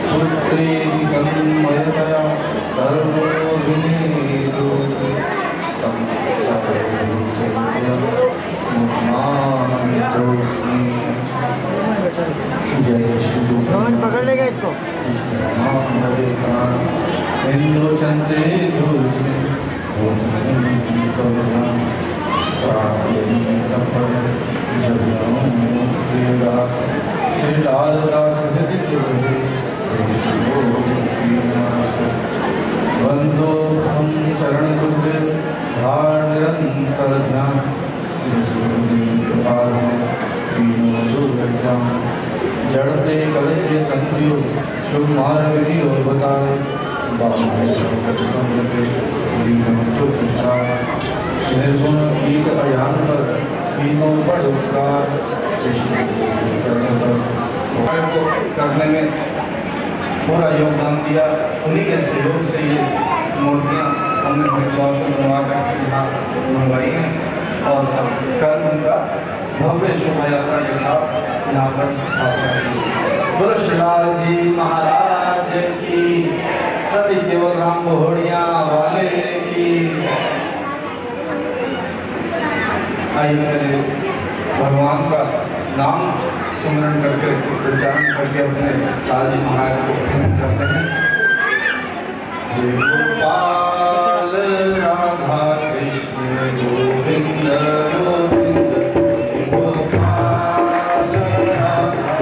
पुत्रेदिकमयतया सर्वोऽभिनेदो तं सकलभूतेन्द्रमुग्मानतोऽस्मि। जय श्री पकड़ लेगा इसको इंद्रो चंद्रे श्री लाल वंदो हम चरण दुर्गे भार निरंतर ध्यान जड़ते कलचे तंत्रियो शुभ मार्ग विधि और बताए निर्गुण कीट अयान पर तीनों पर उपकार को करने में पूरा योगदान दिया। उन्हीं के सहयोग से ये मूर्तियाँ हमने हरिद्वार से बनवा कर यहाँ मंगवाई हैं और कल उनका भव्य शोभा यात्रा के साथ यहाँ पर स्थापना की। बोलो श्री लाल जी महाराज की, सती केवल राम घोड़िया वाले की। आइए भगवान का नाम सुमरण करके उच्चारण करके अपने लाल जी महाराज को प्रसन्न करते हैं। गोपाल राधा कृष्ण गोविंद गोविंद, गोपाल राधा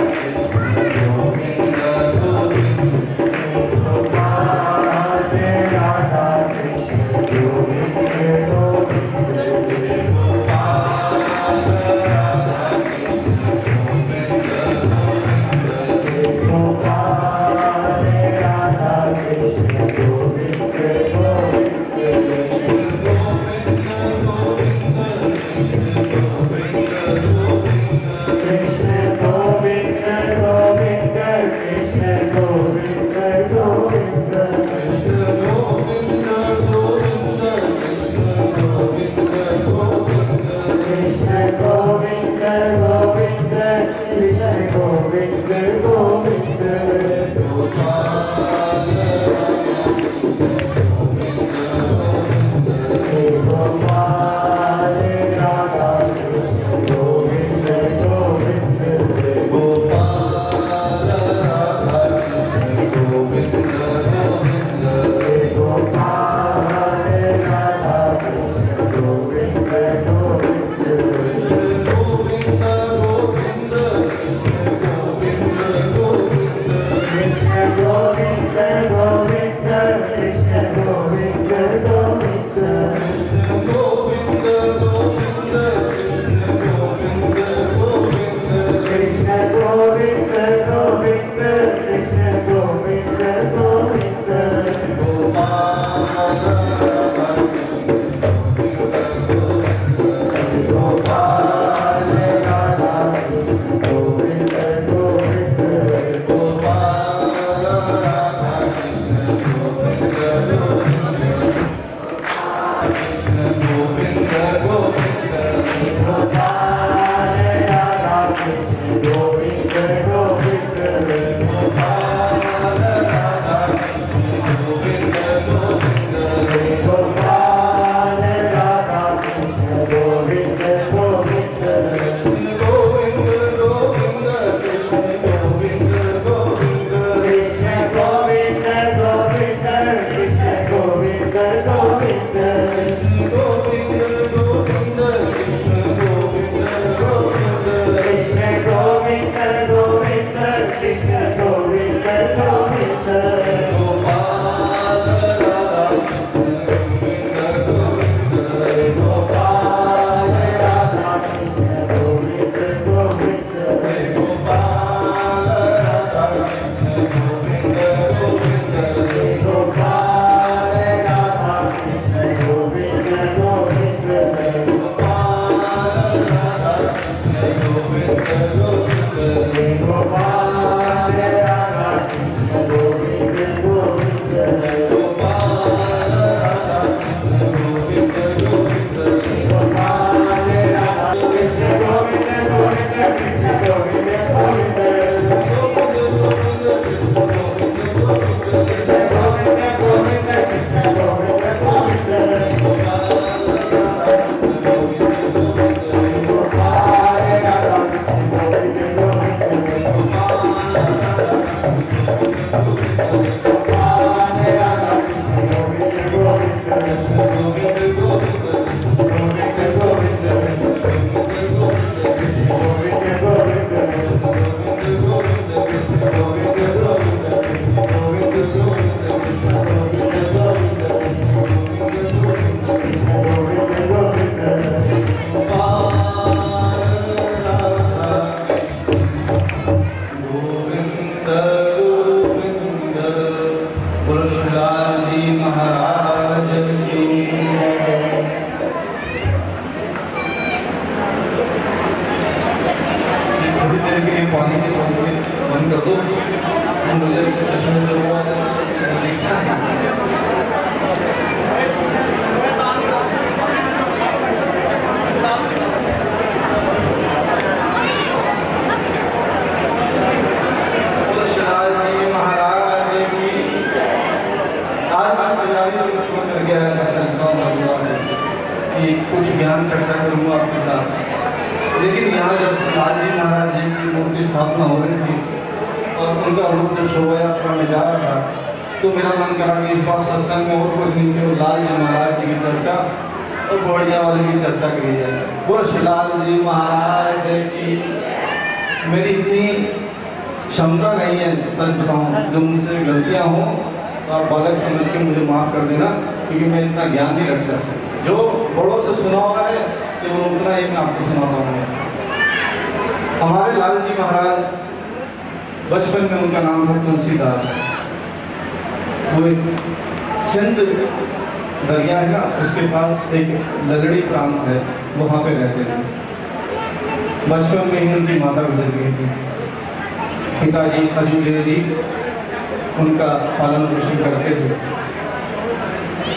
कृष्ण गोविंद गोविंद, गोपाल राधा कृष्ण गोविंद गोविंद, गोपाल राधा कृष्ण गोविंद गोविंद, गोपाल राधा कृष्ण गोविंद गोविंद, कृष्ण गोविंद गोविंद कृष्ण कि कुछ ज्ञान चर्चा करूँगा आपके साथ। लेकिन यहाँ जब लाल जी महाराज जी की मूर्ति स्थापना हो रही थी और उनका रूप जब शोभा यात्रा में जा रहा था, तो मेरा मन करा कि इस बार सत्संग में और कुछ नहीं केवल लाल जी महाराज जी की चर्चा और बढ़िया वाले की चर्चा करी जाए। बोल लाल जी महाराज की। मेरी इतनी क्षमता नहीं है, सच बताऊँ, जो मुझसे गलतियाँ हों तो आप बालक समझ के मुझे माफ़ कर देना, क्योंकि मैं इतना ज्ञान नहीं रखता। जो बड़ों से सुना हुआ है कि वो उतना ही मैं आपको सुनाता हूँ। हमारे लाल जी महाराज, बचपन में उनका नाम था तुलसीदास। वो एक सिंध दरिया है ना, उसके पास एक लगड़ी प्रांत है, वहाँ पे रहते थे। बचपन में ही उनकी माता गुजर गई थी। पिताजी अजूदेव जी उनका पालन पोषण करते थे।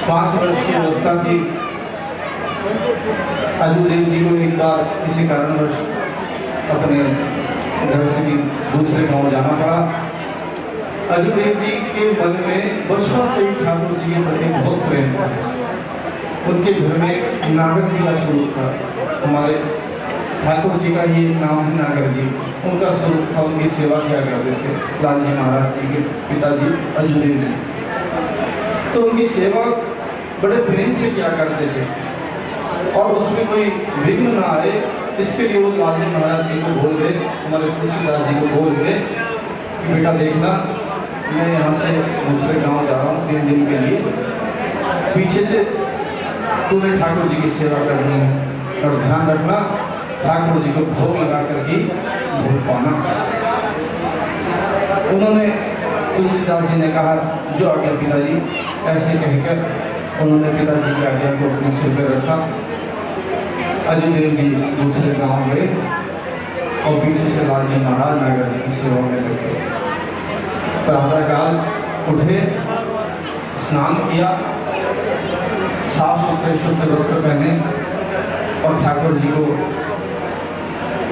5 वर्ष की अवस्था थी। अजूदेव जी को एक बार किसी कारणवश अपने घर से दूसरे गांव जाना पड़ा। अजूदेव जी के मन में बचपन से ही ठाकुर जी के प्रति बहुत प्रेम था। उनके घर में नागर जी का स्वरूप था। हमारे ठाकुर जी का ये नाम है नागर जी, उनका स्वरूप था। उनकी सेवा किया करते थे लाल जी महाराज जी के पिताजी अजूदेव जी। तो उनकी सेवा बड़े प्रेम से किया करते थे और उसमें कोई विघ्न ना आए, इसके लिए वो लाल जी महाराज जी को बोल गए, हमारे तुलसीदास जी को बोल गए कि बेटा देखना, मैं यहाँ से दूसरे गांव जा रहा हूँ 3 दिन के लिए, पीछे से तुम्हें ठाकुर जी की सेवा करनी है और ध्यान रखना ठाकुर जी को भोग लगा कर ही भोग पाना। उन्होंने तुलसीदास जी ने कहा जो आज्ञा पिताजी, ऐसे कहकर उन्होंने पिताजी की आज्ञा को अपने सिर पर रखा। अजूदेव जी दूसरे गांव गए और पीछे से लाल जी महाराज नागर जी की सेवा में लगे। प्रातःकाल उठे, स्नान किया, साफ सुथरे शुद्ध वस्त्र पहने और ठाकुर जी को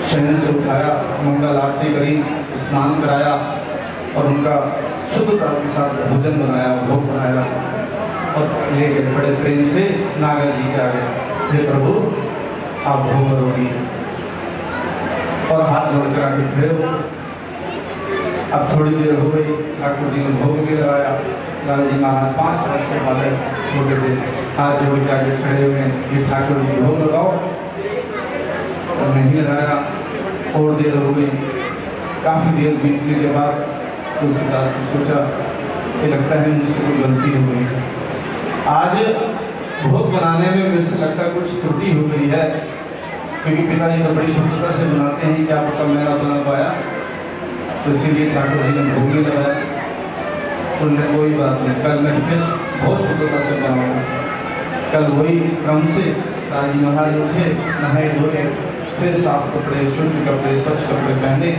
शयन से उठाया, मंगल आरती करी, स्नान कराया और उनका शुद्धता के साथ भोजन बनाया, भोग बनाया और ले गए बड़े प्रेम से नागर जी के आगे। हे प्रभु, आप भोग करोगी, और हाथ जोड़कर आगे खड़े हो। अब थोड़ी देर हो गई, ठाकुर जी ने भोग भी लगाया। लाल जी महाराज 5 वर्ष के बालक छोटे से हाथ जोड़ के आगे खड़े हुए, ये ठाकुर जी भोग लगाओ, और नहीं लगाया। और देर हो गई, काफ़ी देर बीतने के बाद तुलसीदास ने सोचा कि लगता है मुझसे कोई गलती हो गई, आज भोग बनाने में मेरे से लगता है कुछ त्रुटि हो गई है, क्योंकि पिताजी तो बड़ी शुद्धता से बनाते हैं, क्या पता मैं ना बना पाया। तो इसीलिए ठाकुर जी ने भोग नहीं लगाया। उन्होंने कोई बात नहीं, कल मैं फिर बहुत शुद्धता से बनाऊंगा। कल वही क्रम से लाल जी महाराज उठे, नहाए धोए, फिर साफ कपड़े, शुद्ध कपड़े, स्वच्छ कपड़े पहने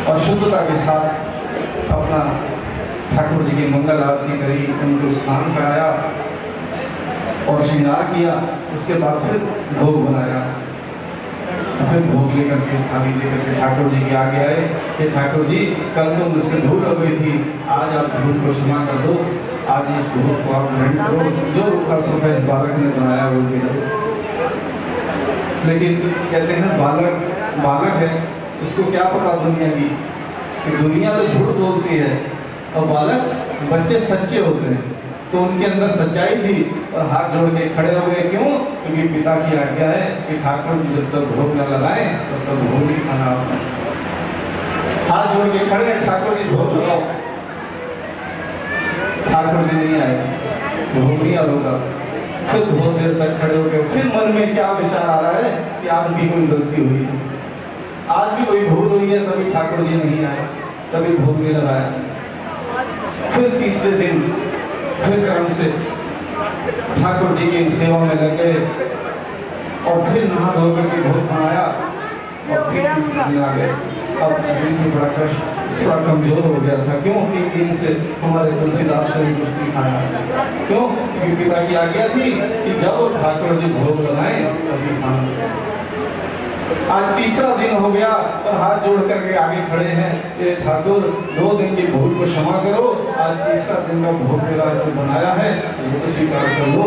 और शुद्धता के साथ अपना ठाकुर जी की मंगल आरती करी, उनको स्नान कराया और श्रृंगार किया। उसके बाद फिर भोग बनाया। फिर भोग लेकर के थाली लेकर के ठाकुर जी के आगे आए कि ठाकुर जी, कल तो मुझसे धूल हो गई थी, आज आप धूल को क्षमा कर दो, आज इस भोग को आप ग्रहण करो, जो रूखा सूखा इस बालक ने बनाया वो दे दो। लेकिन कहते हैं बालक है, उसको क्या पता दुनिया की, कि दुनिया तो झूठ बोलती है और बालक बच्चे सच्चे होते हैं। तो उनके अंदर सच्चाई थी और हाथ जोड़ के खड़े हो गए। क्यों? क्योंकि पिता की आज्ञा है कि ठाकुर जब तक भोग न लगाए तब तक भोग नहीं खाना। हाथ जोड़ के खड़े, ठाकुर जी भोग लगाओ। ठाकुर जी नहीं आए, भोग नहीं होगा। फिर बहुत देर तक खड़े हो गए। फिर मन में क्या विचार आ रहा है कि आज भी कोई गलती हुई है, आज भी कोई भूल हुई है, तभी ठाकुर जी नहीं आए, तभी भोग नहीं लगाया। फिर तीसरे दिन फिर क्रम से ठाकुर जी की सेवा में लग गए और फिर नहा धो करके भोग बनाया और फिर तीसरे दिन आ गए। अब शरीर में बड़ा कष्ट, थोड़ा कमजोर हो गया था। क्यों? 3 दिन से हमारे तुलसीदास को भी कुछ नहीं खाया। क्यों? क्योंकि पिता की आज्ञा थी कि जब ठाकुर जी भोग लगाए तभी खाना। आज तीसरा दिन हो गया और हाथ जोड़ करके आगे खड़े हैं कि ठाकुर 2 दिन की भूल को क्षमा करो, आज तीसरा दिन का भोग मेरा जो बनाया है वो तो स्वीकार कर लो।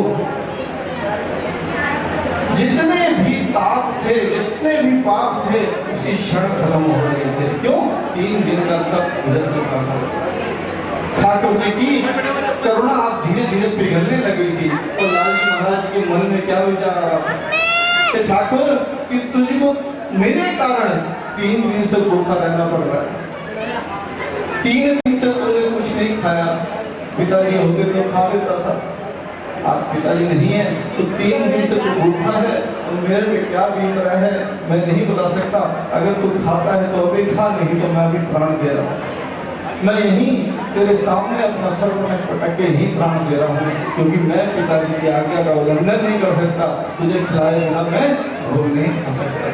जितने भी ताप थे, जितने भी पाप थे, उसी क्षण खत्म हो रहे थे। क्यों? 3 दिन का तप गुजर चुका था। ठाकुर जी की करुणा आप धीरे धीरे पिघलने लगी थी और लालजी महाराज के मन में क्या विचार आ रहा था कि ठाकुर कि तुझको मेरे कारण 3 दिन से भूखा रहना पड़ रहा है। 3 दिन से तूने कुछ नहीं खाया, पिताजी होते तो खा लेता था, आप पिताजी नहीं है तो 3 दिन से तू भूखा है और मेरे में क्या बीत रहा है मैं नहीं बता सकता। अगर तू खाता है तो अभी खा, नहीं तो मैं अभी प्राण दे रहा हूँ। मैं यहीं तेरे सामने अपना सर पटक के यहीं प्राण दे रहा हूँ, क्योंकि मैं पिताजी की आज्ञा का उल्लंघन नहीं कर सकता। तुझे खिलाए बिना मैं भोग नहीं खा सकता।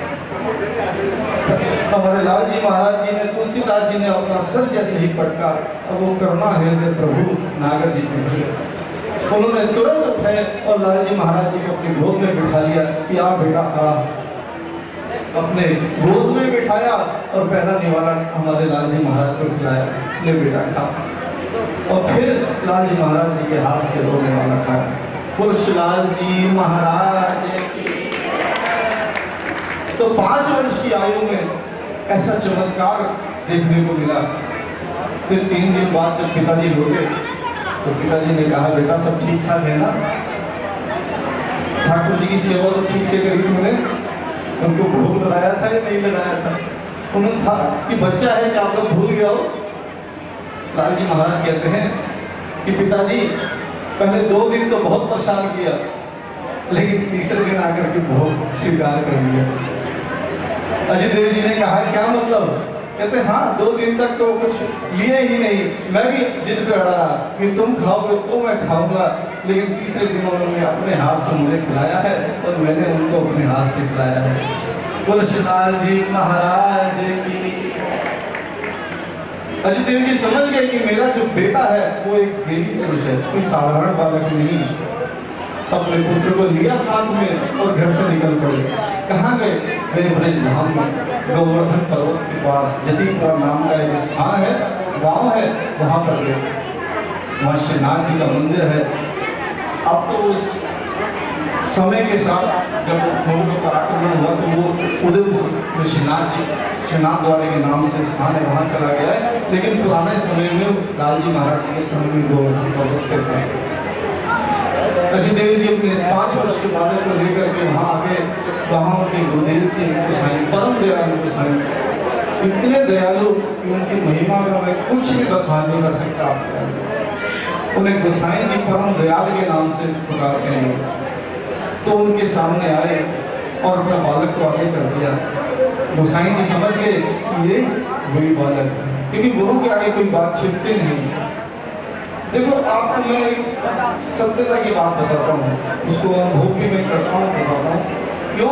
हमारे लालजी महाराज जी ने, तुलसीदास जी ने अपना सर जैसे ही पटका और वो करुणा हृदय प्रभु नागर जी को मिले। उन्होंने तुरंत उठे और लालजी महाराज जी को अपनी गोद में बिठा लिया कि आ बेटा आ। अपने गोद में बिठाया और पहला निवाला हमारे लालजी महाराज को खिलाया, ले बेटा खा। और फिर लालजी महाराज जी के हाथ से वो निवाला खाया। बोलो लालजी महाराज की। तो 5 वर्ष की आयु में ऐसा चमत्कार देखने को मिला। फिर 3 दिन बाद जब पिताजी लौटे तो पिताजी ने कहा बेटा सब ठीक ठाक है ना? ठाकुर जी की सेवा तो ठीक से करी तुमने? उनको भोग लगाया था या नहीं लगाया था? उन्होंने था कि बच्चा है कि आप लोग भूल गए हो। लालजी महाराज कहते हैं कि पिताजी पहले 2 दिन तो बहुत परेशान किया, लेकिन तीसरे दिन आकर के भोग स्वीकार कर लिया। अजय देव जी ने कहा क्या मतलब? कहते हाँ 2 दिन तक तो कुछ लिए ही नहीं, मैं भी जिद पे अड़ा कि तुम खाओगे तो मैं खाऊंगा, लेकिन तीसरे दिन उन्होंने अपने हाथ से मुझे खिलाया है और मैंने उनको अपने हाथ से खिलाया है। बोलो श्री लालजी महाराज की। अजय देव जी समझ गए कि मेरा जो बेटा है वो एक देवी पुरुष है, कोई साधारण बालक नहीं है। अपने पुत्र को लिया साथ में और घर से निकल पड़े। कहाँ गए? गए ब्रज धाम में, गोवर्धन पर्वत के पास जतीपुरा नाम का एक स्थान है, गांव है, वहां पर गए। वहां श्रीनाथ जी का मंदिर है। अब तो उस समय के साथ जब मुगलों का आक्रमण हुआ तो वो उदयपुर में श्रीनाथ द्वारे के नाम से स्थान है, वहां चला गया है। लेकिन पुराने समय में लालजी महाराज के समय में गोवर्धन पर्वत पे थे। अजय देव जी अपने 5 वर्ष के बालक को लेकर के वहाँ आके, वहाँ उनके गुरुदेव थे गोसाई, परम दयालु गोसाई, इतने दयालु कि उनकी महिमा का मैं कुछ भी बखान नहीं कर सकता आपको। उन्हें गोसाई जी परम दयाल के नाम से पुकारते हैं। तो उनके सामने आए और अपना बालक को आगे कर दिया। गोसाई जी समझ गए कि ये वही बालक है, क्योंकि गुरु के आगे कोई बात छिपती नहीं। देखो आपको मैं सत्यता की बात बताता हूँ, उसको अनुभव भी मैं करता हूँ, बताता हूँ। क्यों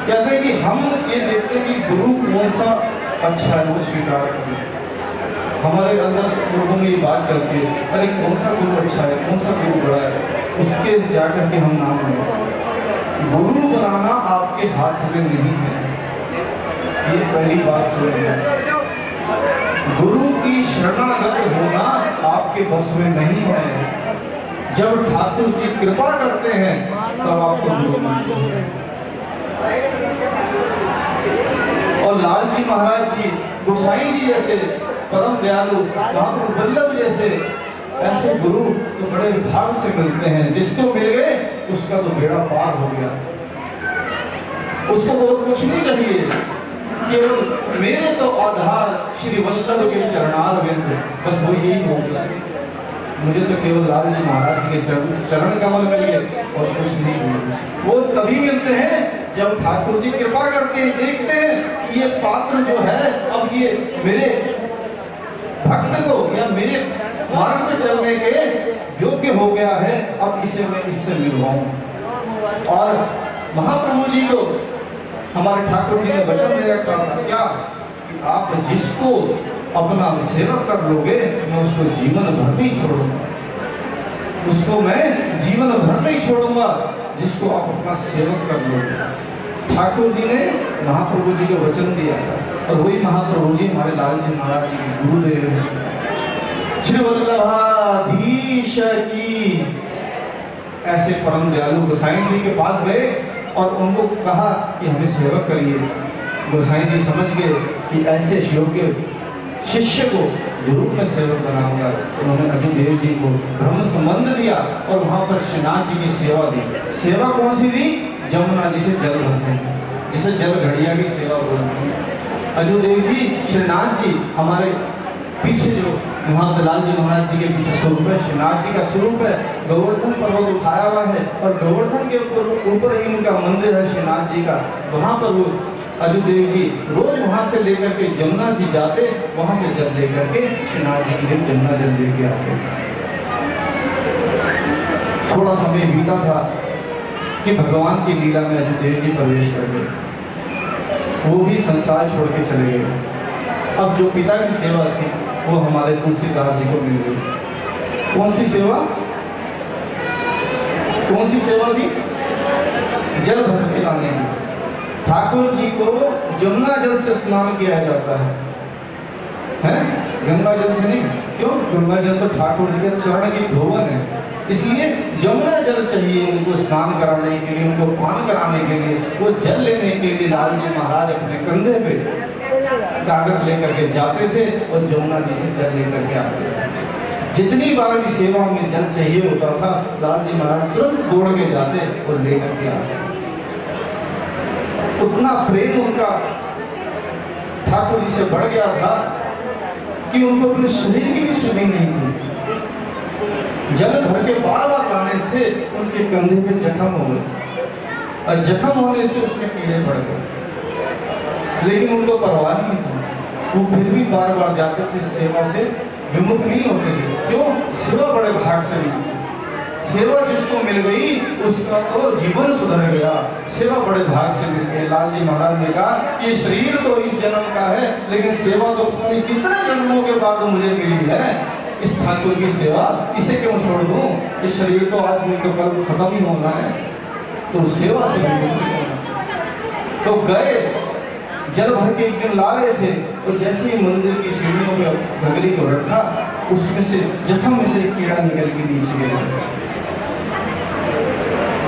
कहते हैं कि हम ये देखते हैं कि गुरु कौन सा अच्छा है वो स्वीकार करें। हमारे अंदर लोगों में ये बात चलती है, अरे कौन सा गुरु अच्छा है, कौन सा गुरु बड़ा है, उसके जाकर के हम नाम लें। गुरु बनाना आपके हाथ में नहीं है, ये पहली बात सुनिए। गुरु की शरणागत होना आपके बस में नहीं है। जब ठाकुर जी कृपा करते हैं तब आपको गुरु मानते हैं। और लालजी महाराज जी, गोसाई जी जैसे परम दयालु, महाप्रभु वल्लभ जैसे ऐसे गुरु तो बड़े भाग से मिलते हैं। जिसको मिल गए उसका तो बेड़ा पार हो गया, उसको और कुछ नहीं चाहिए। केवल मेरे तो आधार श्री वल्लभ के चरणार बिंद, बस वो यही हो गया। मुझे तो केवल लालजी महाराज के चरण कमल मिल गए और कुछ नहीं मिले। वो तभी मिलते हैं जब ठाकुर जी कृपा करते हैं, देखते हैं कि ये पात्र जो है अब ये मेरे भक्त को या मेरे मार्ग में चलने के योग्य हो गया है, अब इसे मैं इससे मिलवाऊं। और महाप्रभु जी को हमारे ठाकुर जी ने वचन दे रखा था क्या कि आप जिसको अपना सेवक कर लोगे मैं उसको जीवन भर नहीं छोड़ूंगा, उसको मैं जीवन भर नहीं छोड़ूंगा जिसको आप अपना सेवक कर लोगे। ठाकुर जी ने महाप्रभु जी को वचन दिया था और वही महाप्रभु जी हमारे लालजी महाराज जी के गुरुदेव हैं। श्री वल्लभाधीश की ऐसे परम दयालु गोसाई जी के पास गए और उनको कहा कि हमें सेवा करिए। गोसाई जी समझ गए कि ऐसे योग्य शिष्य को जरूर मैं सेवक बनाऊंगा। उन्होंने अर्जुनदेव जी को ब्रह्म संबंध दिया और वहाँ पर श्रीनाथ जी की सेवा दी। सेवा कौन सी दी? जमुना जी से जल भरते हैं, जिसे जल घड़िया की सेवा बोलते हैं। अर्जुनदेव जी, श्रीनाथ जी हमारे पीछे जो वहाँ लाल जी महाराज जी के पीछे स्वरूप है, श्रीनाथ जी का स्वरूप है। गोवर्धन पर्वत उठाया हुआ है और गोवर्धन के ऊपर ही उनका मंदिर है श्रीनाथ जी का। वहाँ पर वो अर्जुनदेव जी रोज वहां से लेकर के जमुना जी जाते, वहां से जल लेकर के श्रीनाथ जी के लिए जमुना जल लेके आते। थोड़ा समय बीता था कि भगवान की लीला में अर्जुनदेव जी प्रवेश कर गए। वो भी संसार छोड़ के चले गए। अब जो पिता की सेवा थी वो हमारे तुलसीदास जी को मिल गई। कौन सी सेवा? कौन सी सेवा थी? जल भर के लाने की। ठाकुर जी को जमुना जल से स्नान किया जाता है, गंगा जल से नहीं। क्यों? गंगा जल तो ठाकुर जी के चरण की धोवन है, इसलिए जमुना जल चाहिए उनको स्नान कराने के लिए, उनको पान कराने के लिए। वो जल लेने के लिए लाल जी महाराज अपने कंधे पे कागज लेकर के जाते थे और जमुना जी से जल लेकर के आते थे। जितनी बार भी सेवा में जल चाहिए होता था, लाल जी महाराज तुरंत दौड़ के जाते और लेकर के आते। उतना प्रेम उनका ठाकुर जी से बढ़ गया था कि उनको अपने शरीर की भी सुधि नहीं थी। जल भर के बार बार लाने से उनके कंधे पे जख्म हो गए और जख्म होने से उसमें कीड़े पड़ गए, लेकिन उनको परवाह नहीं थी। वो फिर भी बार बार जाते थे, सेवा से विमुख नहीं होते थे। क्यों? सेवा बड़े भाग से नहीं। सेवा जिसको मिल गई उसका तो जीवन सुधर गया। सेवा बड़े भाग से मिलती है। लाल जी महाराज ने कहा ये शरीर तो इस जन्म का है, लेकिन सेवा तो पता कितने जन्मों के बाद मुझे मिली है। इस ठाकुर की सेवा इसे क्यों छोड़ दूं? इस शरीर तो आदमी के ऊपर खत्म ही होना है, तो सेवा से तो गए। जल भर के एक दिन ला रहे थे और जैसे ही मंदिर की सीढ़ियों में घगरी को रखा, उसमें से जख्म में से कीड़ा निकल के नीचे गिरा।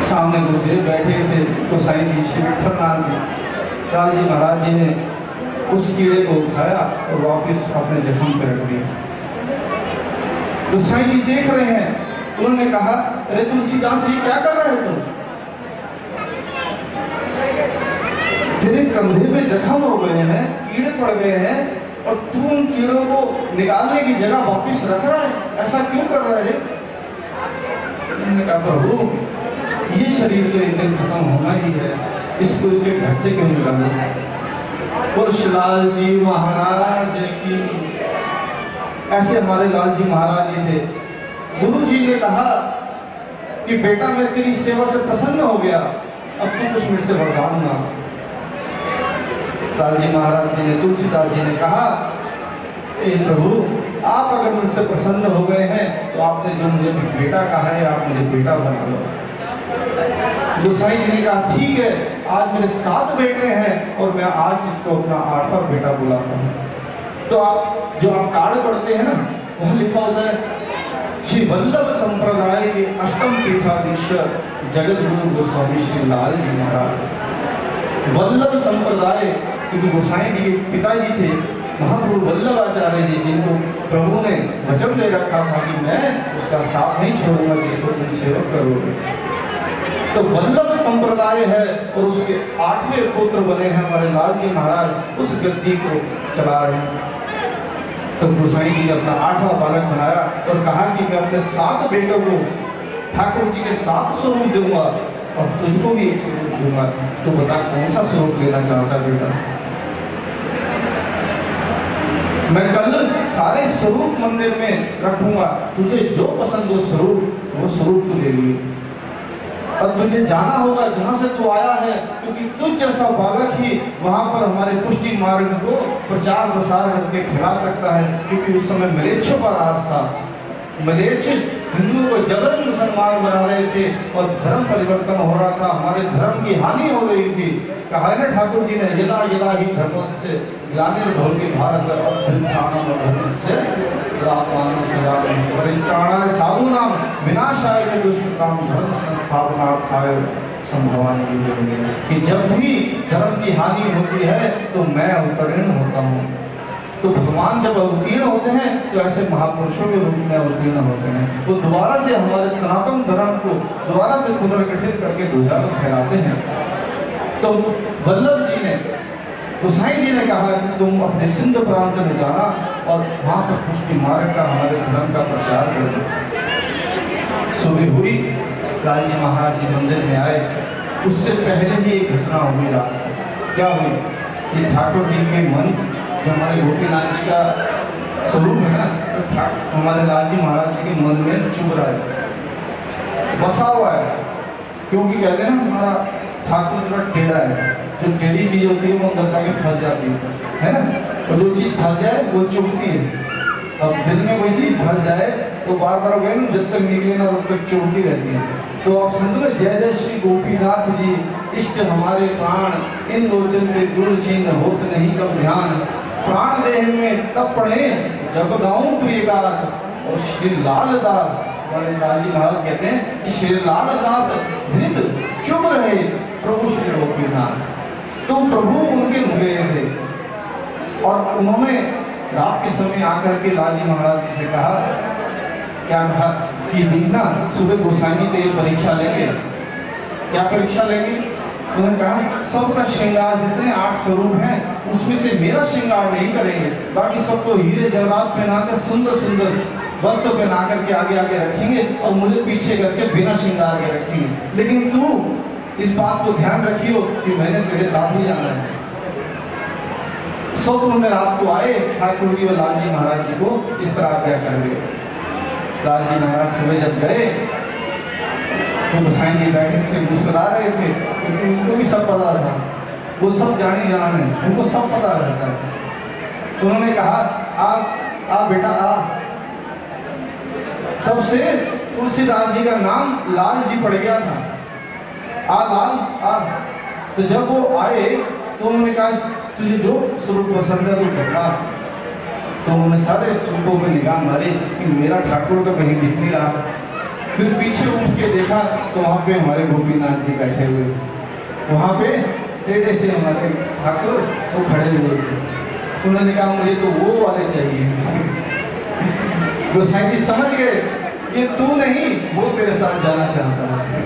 सामने गुरुदेव बैठे थे, गोसाई जी श्री विठलनाथ जी, लाल जी महाराज जी ने उस कीड़े को उठाया और वापस अपने जख्म पर रख दिया। गोसाई जी देख रहे हैं, उन्होंने कहा अरे तुलसीदास जी क्या कर रहे हो तुम? तेरे कंधे पे जख्म हो गए हैं, कीड़े पड़ गए हैं और तू उन कीड़ों को निकालने की जगह वापस रख रहा है, ऐसा क्यों कर रहा है? उन्होंने कहा प्रभु ये शरीर तो एक दिन खत्म होना ही है, इसको इसके घर से क्यों निकालो? और लाल जी महाराज की ऐसे हमारे लाल जी महाराज जी थे। गुरु जी ने कहा कि बेटा मैं तेरी सेवा से प्रसन्न हो गया, अब तू कुछ मुझसे वरदान मांग। लाल जी महाराज जी ने, तुलसीदास जी ने कहा प्रभु आप अगर मुझसे प्रसन्न हो गए हैं तो आपने जो मुझे बेटा कहा है आप मुझे बेटा बना लो। गोसाई जी ने कहा ठीक है, आज मेरे 7 बेटे हैं और मैं आज इसको अपना 8वां बेटा बुलाता हूँ। तो आप जो आप कार्ड पढ़ते हैं ना, वहाँ लिखा होता है श्री वल्लभ संप्रदाय के अष्टम पीठाधीश्वर जगत गुरु गोस्वामी श्री लाल जी महाराज। वल्लभ संप्रदाय क्योंकि गोसाई जी के पिताजी थे महाप्रभु वल्लभाचार्य जी, जिनको प्रभु ने वचन दे रखा था कि मैं उसका साथ नहीं छोड़ूंगा जिसको तुम सेवक करोगे। तो वल्लभ संप्रदाय है और उसके 8वें पुत्र बने हैं हमारे लाल जी महाराज, उस गद्दी को चला रहे हैं। तो गोसाई जी ने अपना 8वां बालक बनाया और कहा कि मैं अपने 7 बेटों को ठाकुर जी के 7 स्वरूप दूंगा और तुझको भी एक स्वरूप दूंगा, तो बता कौन सा स्वरूप लेना चाहता बेटा? मैं कल सारे स्वरूप मंदिर में रखूंगा, तुझे जो पसंद हो स्वरूप वो स्वरूप तू ले लिए। और तुझे जाना होगा जहाँ से तू आया है, क्योंकि तुझ जैसा बालक ही वहाँ पर हमारे पुष्टि मार्ग को प्रचार प्रसार करके फैला सकता है। क्योंकि उस समय मलेच्छों का राज था, मलेच्छ हिंदुओं को जबरन मुसलमान बना रहे थे और धर्म परिवर्तन हो रहा था, हमारे धर्म की हानि हो रही थी। कहा है ना ठाकुर जी ने, यदा यदा ही धर्मस्य ग्लानिर्भवति भारत अभ्युत्थानम् अधर्मस्य परित्राणाय साधूनां विनाशाय च दुष्कृतां धर्म संस्थापनार्थाय संभावना भी देंगे कि जब भी धर्म की हानि होती है तो मैं अवतीर्ण होता हूँ। तो भगवान जब अवतीर्ण होते हैं तो ऐसे महापुरुषों के रूप में अवतीर्ण होते हैं। वो दोबारा से हमारे सनातन धर्म को दोबारा से पुनर्गठित करके ध्वजा को फहराते हैं। तो वल्लभ जी ने, गोसाई जी ने कहा कि तुम अपने सिंध प्रांत में जाना और वहाँ पर पुष्टि मार्ग का, हमारे धर्म का प्रचार करो। सुबह हुई, लाल जी महाराज जी मंदिर में आए। उससे पहले ही एक घटना हुई रात। क्या हुई? ये ठाकुर जी के मन, जो हमारे गोपीनाथ जी का स्वरूप है ना, तो हमारे लाल जी महाराज जी के मन में चुभ रहा है, बसा हुआ है। क्योंकि कहते हैं ना हमारा ठाकुर थोड़ा टेढ़ा है। जो टेढ़ी चीज होती है वो अंदर जाके फंस जाती है ना। और जो चीज फंस जाए वो चुभती है। अब दिल में कोई चीज फंस जाए तो बार बार गए ना, जब तक निकले ना तब तक चुभती रहती है। तो आप सुन, जय जय श्री गोपीनाथ जी, इष्ट हमारे प्राण, इन लोचन पे दूर छीन होत नहीं कब ध्यान। प्राण देह में तब पढ़े जब गाऊं प्रिय गाथ। और श्री लाल दास, हमारे लाल जी महाराज कहते हैं कि श्री लाल दास हृदय चुभ रहे प्रभु श्री गोपीनाथ। तो प्रभु उनके गए थे और उन्होंने रात के समय आकर के लाल जी महाराज जी से कहा, क्या कहा कि देखना सुबह गोसाई तो ये परीक्षा लेंगे। क्या परीक्षा लेंगे? उन्होंने कहा सबका श्रृंगार, जितने 8 स्वरूप हैं उसमें से मेरा श्रृंगार नहीं करेंगे, बाकी सबको हीरे जवाहरात पहनाकर सुंदर सुंदर वस्त्र पहना करके आगे आगे रखेंगे और मुझे पीछे करके बिना श्रृंगार के रखेंगे। लेकिन तू इस बात को ध्यान रखियो कि मैंने तेरे साथ ही जाना है। स्वप्न में रात को आए ठाकुर जी और लाल जी महाराज जी को इस तरह आज्ञा कर गए। लाल जी महाराज सुबह जब गए तो गोसाई जी बैठे थे, मुस्कुरा रहे थे, क्योंकि उनको भी सब पता था, वो सब जानी जान है, उनको सब पता रहता है। उन्होंने कहा आ बेटा आ। तब से तुलसीदास जी का नाम लाल जी पड़ गया था। आ लाल आ। तो जब वो आए तो उन्होंने कहा तुझे जो स्वरूप पसंद है तो देखा। तो उन्होंने सारे स्वरूपों में निगाह मारी कि मेरा ठाकुर तो कहीं दिख नहीं रहा। फिर पीछे उठ के देखा तो वहाँ पे हमारे गोपीनाथ जी बैठे हुए, वहाँ पे टेढ़े से हमारे ठाकुर वो खड़े हुए थे। उन्होंने कहा मुझे तो वो वाले चाहिए। गोसाई जी समझ गए ये तू नहीं, वो तेरे साथ जाना चाहता है।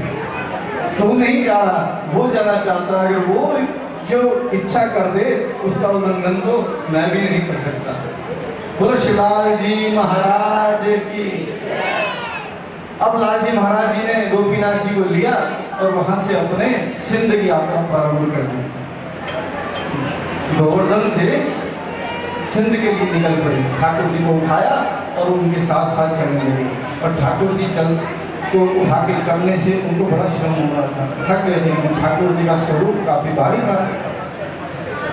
तू नहीं जा रहा, वो जाना चाहता है। अगर वो जो इच्छा कर दे उसका उल्लंघन तो मैं भी नहीं कर सकता। बोलो श्री लाल जी महाराज की। अब लाल जी महाराज जी ने गोपीनाथ जी को लिया और वहां से अपने सिंध की यात्रा प्रारंभ कर दी। गोवर्धन से सिंध के लिए निकल पड़े। ठाकुर जी को उठाया और उनके साथ साथ चलने लगे। और ठाकुर जी को उठा के चलने से उनको बड़ा श्रम हो रहा था, थक गए थे। ठाकुर जी का स्वरूप काफी भारी था।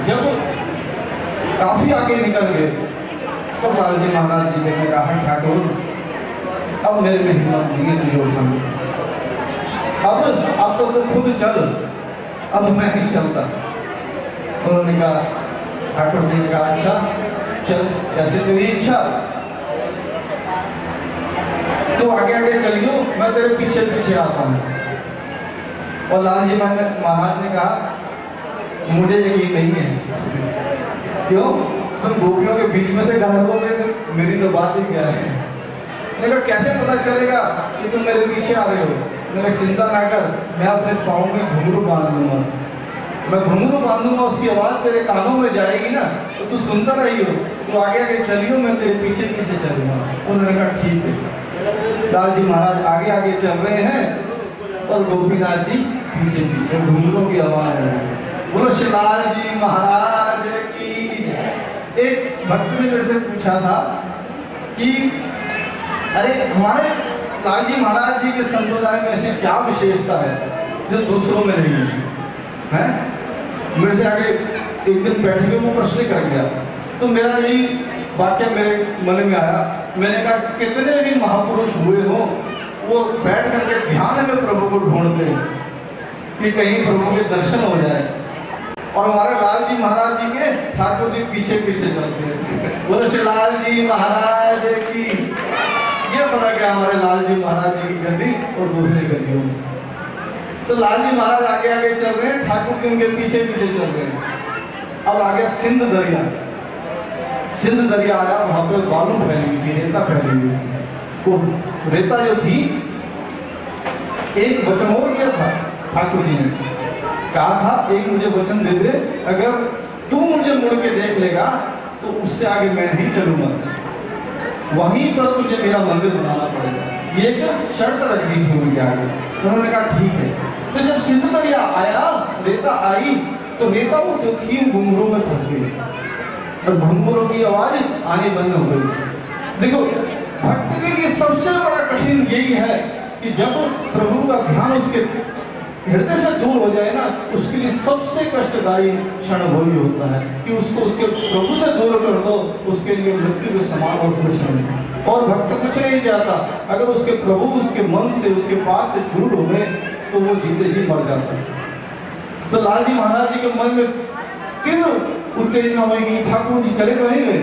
जब काफी आगे निकल गए तो लाल जी महाराज जी ने कहा ठाकुर अब मेरे में हिम्मत नहीं है तुझे उठाने, अब तो तुम खुद चल, अब मैं नहीं चलता। उन्होंने कहा, ठाकुर जी ने कहा अच्छा चल, जैसे तेरी इच्छा। तो आगे आगे चलियो, मैं तेरे पीछे पीछे आता हूँ। और लाल जी महाराज ने कहा मुझे यकीन नहीं है। क्यों? तुम गोपियों के बीच में से गायब हो गए थे, मेरी तो बात ही क्या है। मैंने कैसे पता चलेगा कि तुम मेरे पीछे आ रहे हो? मैंने चिंता ना कर, मैं अपने पाँव में घुंघरू बांध लूंगा। मैं घुंघरू बांधूंगा, उसकी आवाज तेरे कानों में जाएगी ना तो तू सुनता रही हो। तो आगे आगे चलियो, मैं तेरे पीछे पीछे चलूंगा। उन्होंने कहा ठीक है। लाल जी महाराज आगे आगे चल रहे हैं और गोपीनाथ जी पीछे पीछे, घुंघरू की आवाज है। बोलो श्री लाल जी महाराज की। एक भक्त ने मेरे से पूछा था कि अरे हमारे लाल जी महाराज जी के संप्रदाय में ऐसे क्या विशेषता है जो दूसरों में नहीं है? मेरे से आगे एक दिन बैठ के वो प्रश्न कर गया। तो मेरा यही वाक्य मेरे मन में आया। मैंने कहा कितने भी महापुरुष हुए हो वो बैठ करके ध्यान में प्रभु को ढूंढते हैं कि कहीं प्रभु के दर्शन हो जाए। और हमारे लाल जी महाराज जी के ठाकुर जी पीछे पीछे चलते हैं। बोलो श्री लाल जी महाराज की। ये पता क्या हमारे लाल जी महाराज जी की गद्दी और दूसरी गद्दियों में। तो लाल जी महाराज आगे आगे चल रहे हैं, ठाकुर जी उनके पीछे पीछे चल रहे हैं। अब आ गया सिंध दरिया। सिंध दरिया आया, वहां पे बालू फैली हुई थी, रेता फैली हुई थी। वो रेता जो थी, एक वचन और दिया था ठाकुर जी ने, कहा था एक मुझे वचन दे दे, अगर तू मुझे मुड़ के देख लेगा तो उससे आगे मैं नहीं चलूंगा, वहीं पर तुझे मेरा मंदिर बनाना पड़ेगा। ये एक शर्त रख दी थी उनके आगे। उन्होंने कहा ठीक है। तो जब सिंध दरिया आया, रेता आई, तो रेता वो जो थी घुंघरू में फंस गई और घुंघरू की आवाज आनी बंद हो गई। देखो, भक्त के लिए सबसे बड़ा कठिन यही है कि जब प्रभु का ध्यान उसके हृदय से दूर हो जाए ना, उसके लिए सबसे कष्टदायी क्षण वही होता है कि उसको उसके प्रभु से दूर कर दो, उसके लिए मृत्यु के समान और कुछ नहीं। और भक्त कुछ नहीं चाहता, अगर उसके प्रभु उसके मन से, उसके पास से दूर हो गए तो वो जीते जी मर जाता है। तो लाल जी महाराज जी के मन में तीव्र उत्तेजना हुई कि ठाकुर जी चले तो नहीं गए,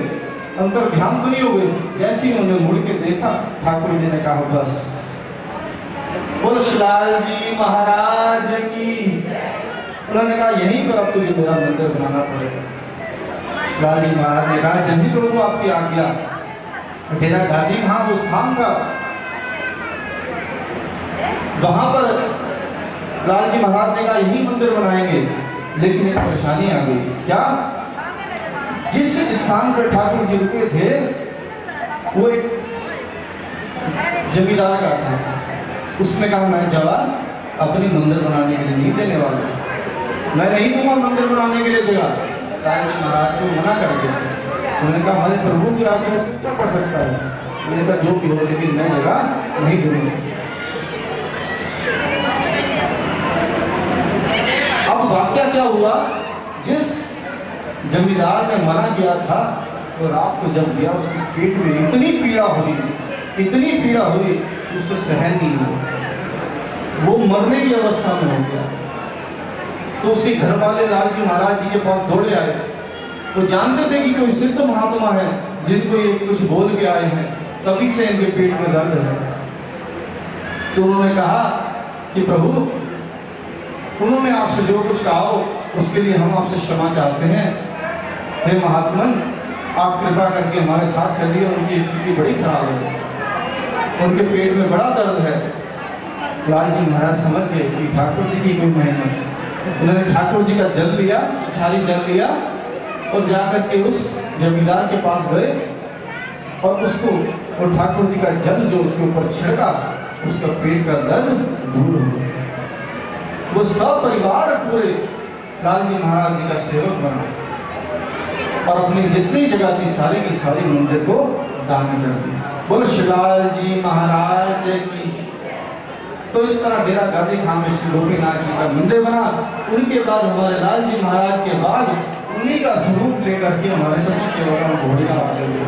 अंतर ध्यान तो नहीं हो गई। जैसे ही उन्होंने मुड़ के देखा, ठाकुर जी ने कहा बस, बोलो लाल जी महाराज की। उन्होंने कहा यहीं पर अब तुझे मेरा मंदिर बनाना पड़ेगा। लाल जी महाराज ने कहा जैसी प्रभु आपकी आज्ञा। डेरा गाजी कहाँ वो स्थान था, वहां पर लाल जी महाराज ने कहा यही मंदिर बनाएंगे, लेकिन एक परेशानी आ गई। क्या? जिस स्थान पर ठाकुर जी रुके थे वो एक जमींदार का था। उसने कहा मैं जवाब अपनी मंदिर बनाने के लिए नहीं देने वाला, मैं नहीं दूंगा मंदिर बनाने के लिए जगह। लाल जी महाराज को मना कर दिया। उन्होंने कहा हमारे प्रभु की आज्ञा क्या कर सकता है। मैंने कहा जो भी हो, लेकिन मैं जगह नहीं दूंगा। अब वाक्य क्या हुआ, जिस जमींदार ने मना किया था तो रात को जब गया उसके पेट में इतनी पीड़ा हुई, इतनी पीड़ा हुई, उससे सहन नहीं हुआ, वो मरने की अवस्था में हो गया। तो उसके घर वाले लाल जी महाराज जी के पास दौड़े आए। वो जानते थे कि कोई सिद्ध महात्मा है जिनको ये कुछ बोल के आए हैं, तभी से इनके पेट में दर्द है। तो उन्होंने कहा कि प्रभु, उन्होंने आपसे जो कुछ कहा हो उसके लिए हम आपसे क्षमा चाहते हैं। हे महात्मन, आप कृपा करके हमारे साथ चलिए, उनकी स्थिति बड़ी खराब है, उनके पेट में बड़ा दर्द है। लाल जी महाराज समझ गए कि ठाकुर जी की कोई महिमा। उन्होंने ठाकुर जी का जल लिया, छाली जल लिया और जाकर के उस जमींदार के पास गए और उसको, और ठाकुर जी का जल जो उसके ऊपर छिड़का, उसका पेट का दर्द दूर हो गया। वो सब परिवार पूरे लाल जी महाराज जी का सेवक बना और अपनी जितनी जगह थी सारी की सारी मंदिर को दान कर दी। बोलो श्री लाल जी महाराज की। तो इस तरह डेरा गाजी खान में श्री गोपीनाथ जी का मंदिर बना। उनके बाद हमारे लाल जी महाराज के बाद उन्हीं का स्वरूप लेकर के हमारे सभी केवल घोड़ियां वाले हुए,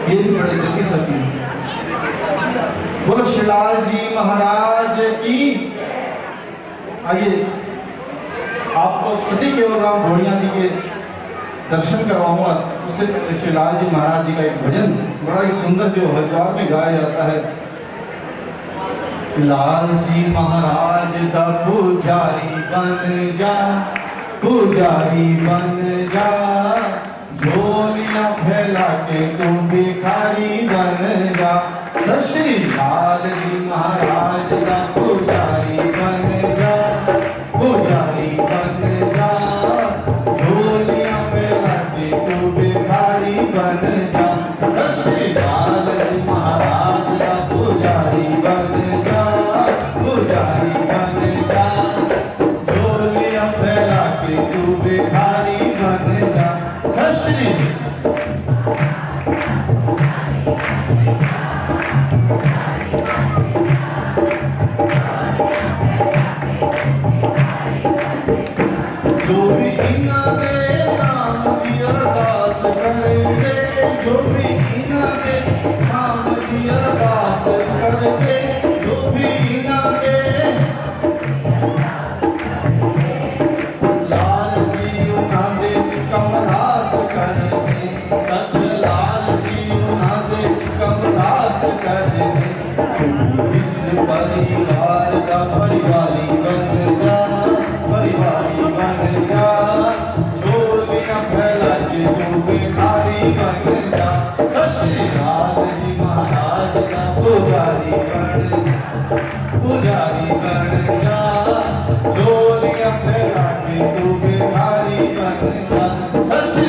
ये भी बड़े जल्दी सती। बोलो श्री लाल जी महाराज की। आइए आपको सती केवल राम घोड़िया जी के दर्शन करवाऊंगा। उससे श्री लाल जी महाराज जी का एक भजन बड़ा ही सुंदर जो हरिद्वार में गाया जाता है। लाल जी महाराज का पुजारी बन जा, पुजारी बन जा, झोलियां फैला के तू भिखारी बन जा। श्री लाल जी महाराज का पुजारी बन जा, पुजारी बन जा, झोलियां फैला के तू भिखारी बन जा। श्री लाल जी महाराज का पुजारी बन जा, पुजारी बन जा, झोलियां फैला के तू भिखारी बन जा। श्री जो भी इना दे नाम की अरदास करके, जो भी इना दे नाम की अरदास करके, जो भी इना दे लाल जी उना दे कमलास करके, सत लाल जी उना दे कमलास करके। तू इस परिवार का परिवारी बन जा, जा, झोलियां फैला के तू भिखारी बन जा। सत श्री अकाल जी महाराज का पुजारी बन जा, झोलियां फैला के तू भिखारी बन जा। सत श्री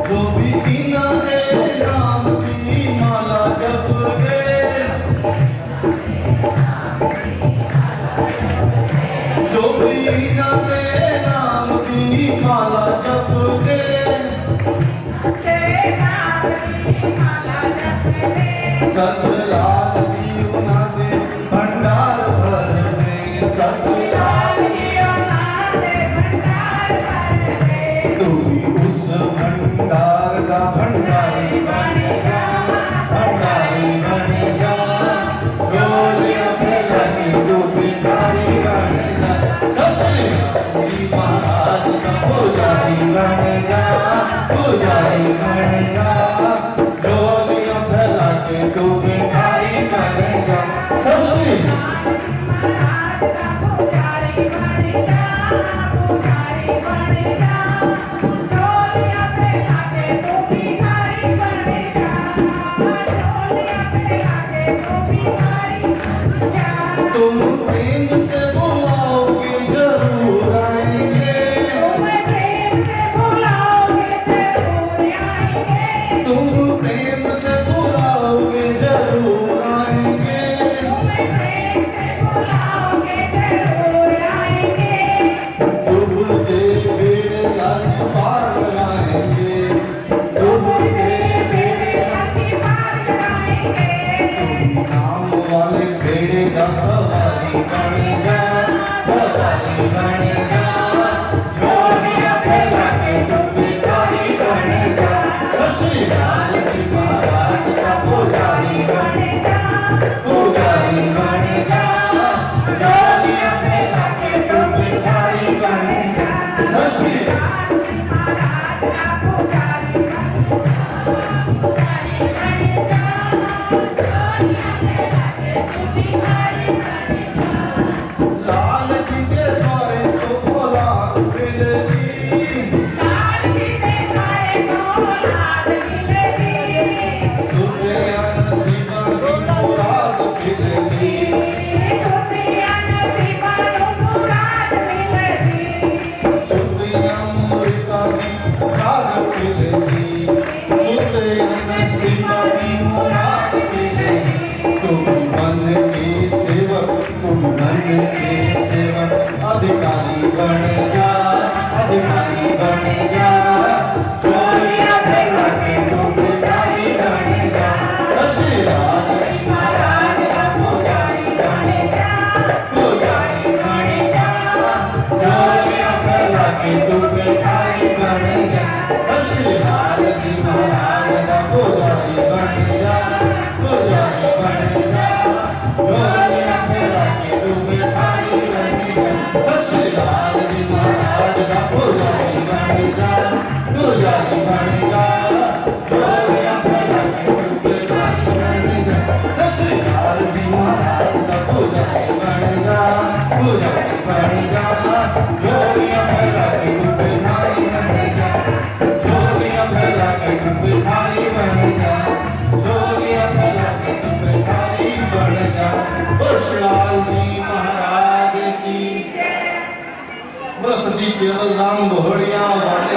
जो भी दीना है राम की माला जप दे, जो भी दीना है राम की माला जप दे, सतलाल जी उन्हां दे भंडार भर दे, सतलाल जी उन्हां दे भंडार भर दे। तू भी उस भंडार का भंडारी बन जा, भंडारी बन जा, झोलियां फैला के तू भिखारी बन जा। सत श्री अकाल जी महाराज का पुजारी बन जा, पुजारी बन जा, झोलियां फैला के तू भिखारी बन जा। सत श्री तुम प्रेम से बुलाओगे जरूर आएंगे, तुम प्रेम से बुलाओगे जरूर आएंगे, डूबते बेड़े लाज पार लगाएंगे, डूबते बेड़े लाज पार लगाएंगे। तुम नाम वाले बेड़े का सवारी बन जा, सवारी बन जा, झोलियां फैला के तू भिखारी बन जा। सत श्री अकाल जी महाराज का पुजारी बन जा, पुजारी बन जा, झोलियां फैला के तू भिखारी बन जा। सत श्री अकाल जी महाराज का पुजारी बन जा, झोलियां फैला के तू भिखारी बन जा। लाल जी के द्वारे तो औलाद मिलेगी, लाल जी के द्वारे तो औलाद मिलेगी, सुतिया नसीबा दी मुराद मिलेगी, सुतिया नसीबा दी मुराद मिलेगी, सुतिया मुरीदा दी मुराद मिलेगी, सुतिया नसीबा दी मुराद मिलेगी। तुम मन के सेवक, तुम मन के सेवक, अधिकारी बन जा, अधिकारी बन जा, झोलियां फैला के तू भिखारी बन जा। सत श्री अकाल जी महाराज का पुजारी बन जा, पुजारी बन जा, झोलियां फैला के तू भिखारी बन जा। सत श्री अकाल जी महाराज का पुजारी बन जा, पुजारी बन जा, झोलियां फैला के तू भिखारी बन जा। सत श्री अकाल जी महाराज का पुजारी बन जा, पुजारी बन जा, झोलियां फैला के तू भिखारी बन जा। सत श्री अकाल जी महाराज का पुजारी बन जा, पुजारी बन जा, झोलियां फैला के तू भिखारी बन जा, झोलियां फैला के तू भिखारी बन जा, झोलियां फैला के तू भिखारी बन जा। परशुराम जी महाराज की बस जी केवल राम घोड़िया वाले